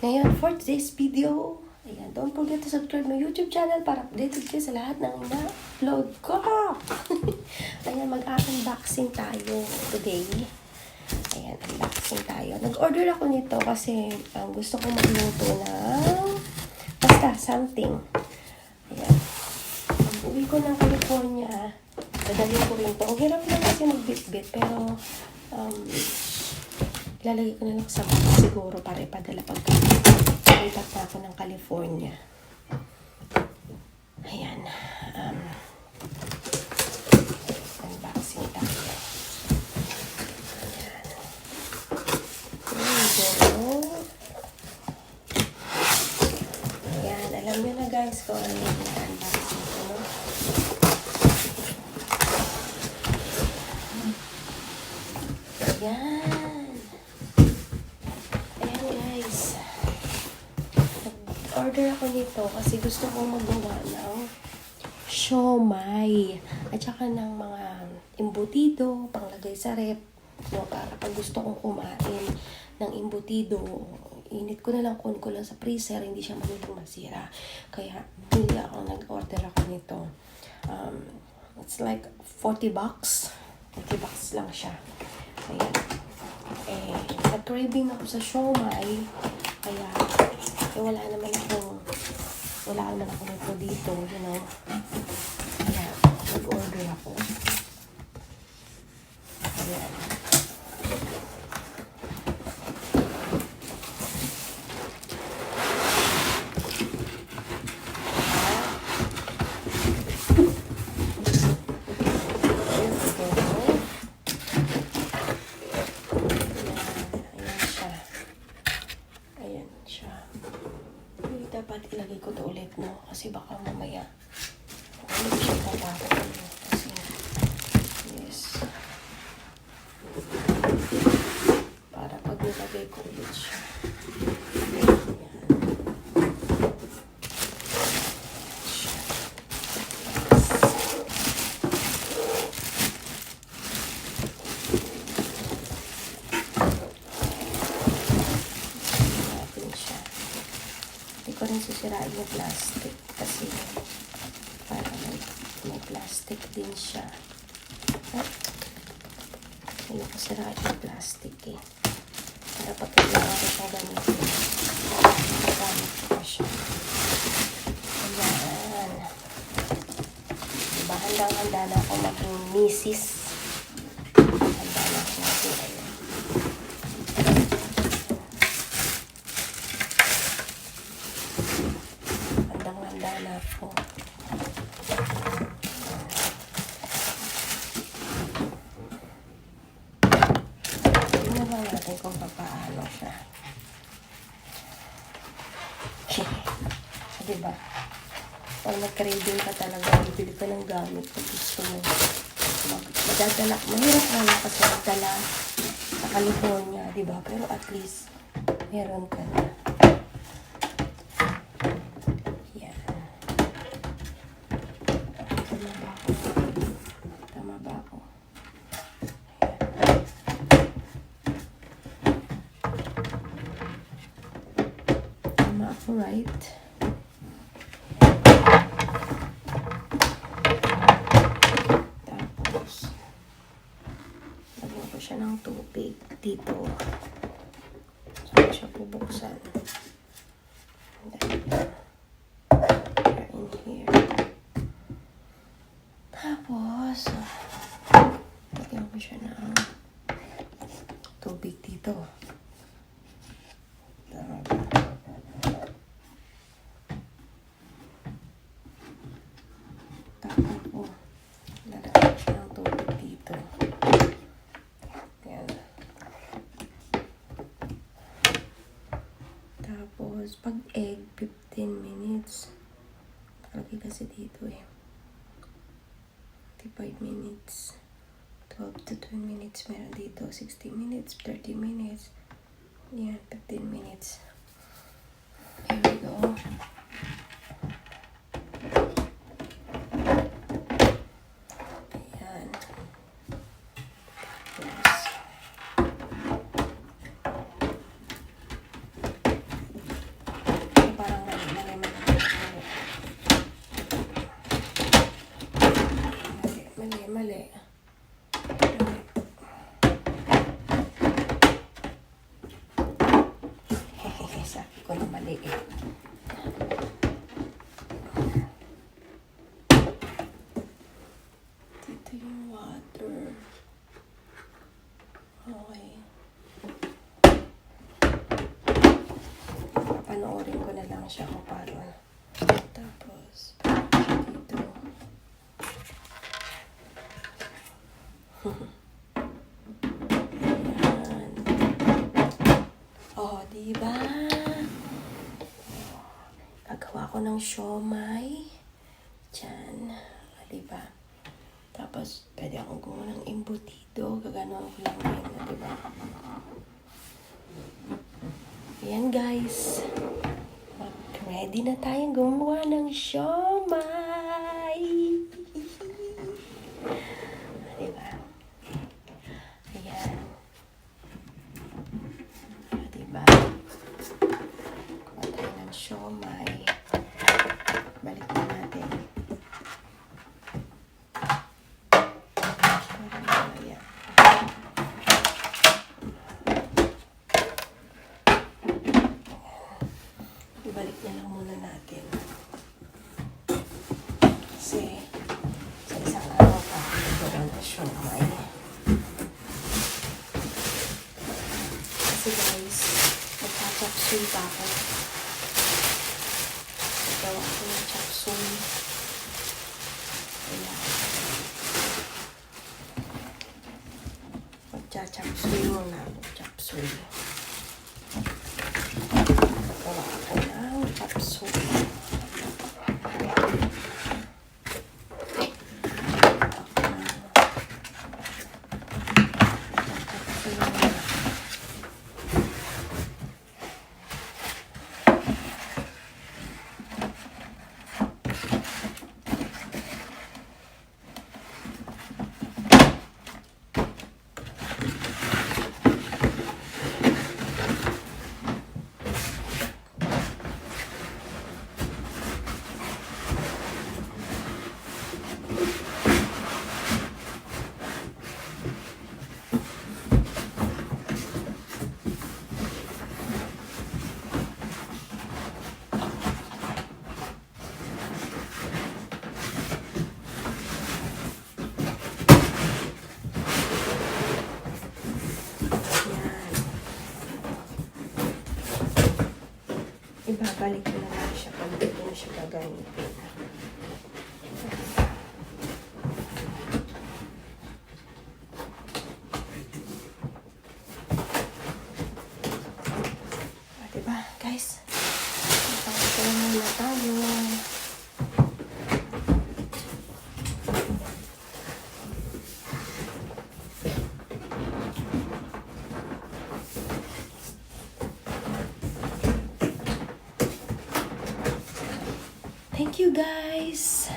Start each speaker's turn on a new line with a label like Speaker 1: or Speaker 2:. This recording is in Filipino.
Speaker 1: Ngayon, for today's video, ayan, don't forget to subscribe my YouTube channel para updated kayo sa lahat ng ina-upload ko. Ayan, mag-unboxing tayo today. Ayan, unboxing tayo. Nag-order ako nito kasi gusto ko magluto ng basta something. Ayan. Uwi ko ng California. Dadalhin ko rin to. Ang hirap lang kasi magbit-bit pero ilalagay ko na lang sa box siguro para ipadala pagka lipat na ako ng California. Ayan. Unboxing tayo. Ayan. Ayan. Alam nyo na guys kung ano yung unboxing ko. No? Ayan. Order ako nito kasi gusto kong magawa ng siomai at saka ng mga embutido, panglagay sa rep, no, para pag gusto kong kumain ng embutido, init ko na lang, kun ko lang sa freezer, hindi siya madaling masira. Kaya nag-order ako nito. It's like 40 bucks. 40 bucks lang siya. Ayan. Nag-craving ako sa siomai. Kaya wala naman ako nito dito, you know. Kaya nag-order ako. Ayan. Dapat ilagay ko to ulit, no? Kasi baka mamaya ulit siya tatapon, no? Kasi yes, para pag nilagay ko ulit siya. Ko rin sisirain yung plastic kasi para may plastic din siya. Hindi ko sirain yung plastic eh. Dapat nilawari siya ganito. Gamit ko pa siya. Ayan. Diba, handang-handa na ako maging misis. Handa na ako maging ayun. Na po. Tingnan lang natin kung paano siya. Diba? Pag nag-craving ka talaga, bibili ka ng gamit kung gusto mo. Madadala. Mahirap naman kasi magdala sa California, diba? Pero at least, meron ka na. Right. Tapos lagyan ko siya ng tubig dito. Saan siya bubuksan? In here. Tapos lagyan ko siya ng tubig dito. Tapos, pag egg, 15 minutes. Lagi kasi dito eh. 55 minutes. 12 to 20 minutes. Meron dito. 60 minutes, 30 minutes. Yan, 15 minutes. Here we go. Ayan. Tapos, maliit. Dito yung water. Okay. Papanoorin ko na lang siya kung paano. Tapos, dito. Ayan. Oh, diba? Gagawa ko ng siomay. Diyan. Diba? Tapos, pwede akong gumawa ng embutido. Gagano'n ko lang yun. Diba? Ayan, guys. Ready na tayong gumawa ng siomay. Diba? Ayan. Diba? Kuha tayo ng siomay. Balik na natin. Ayan. Ibalik na lang muna natin. Kasi sa isang araw pa gawa na siomay. Kasi guys, magka-chop suey pa ako. Gawa ko ng chop suey. Ayan. Magcha-chop suey muna ako. Chop suey. Gawa ko ng chop suey. Ibabalik ko na lang siya pag dito na siya gagamitin. Diba, guys? Ipakita na muna tayo. Thank you, guys.